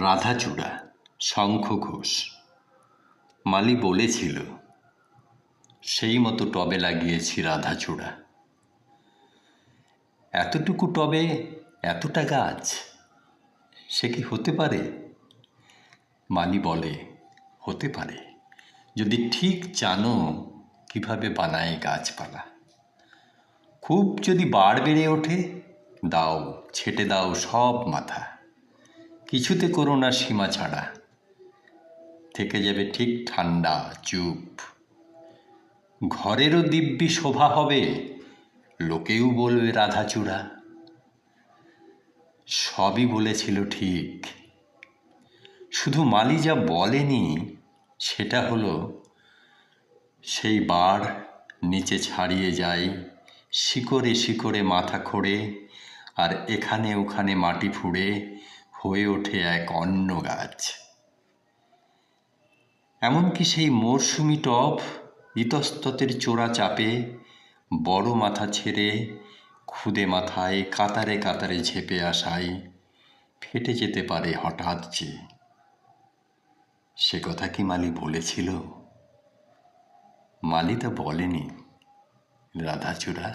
রাধাচূড়া শঙ্খ ঘোষ। মালি বলেছিল, সেই মতো টবে লাগিয়েছি রাধাচূড়া। এতটুকু টবে এতটা গাছ, সে কি হতে পারে? মালি বলে, হতে পারে, যদি ঠিক জানো কিভাবে বানায় গাছপালা। খুব যদি বাড় বেড়ে ওঠে, দাও, ছেটে দাও সব মাথা। কিছুতে করো না সীমা ছাড়া, থেকে যাবে ঠিক ঠান্ডা চুপ। ঘরেরও দিব্যি শোভা হবে, লোকেও বলবে রাধাচূড়া। সবই বলেছিল ঠিক, শুধু মালি যা বলেনি সেটা হলো, সেই বাড় নিচে ছাড়িয়ে যায় শিকড়ে শিকড়ে মাথা খোঁড়ে, আর এখানে ওখানে মাটি ফুঁড়ে হয়ে ওঠে এক অন্য গাছ। এমনকি সেই মরশুমি টব ইতস্ততের চোরা চাপে বড় মাথা ছেড়ে খুদে মাথায় কাতারে কাতারে ঝেপে আসায় ফেটে যেতে পারে হঠাৎ যে। সে কথা কি মালি বলেছিল? মালি তা বলেনি রাধাচূড়া।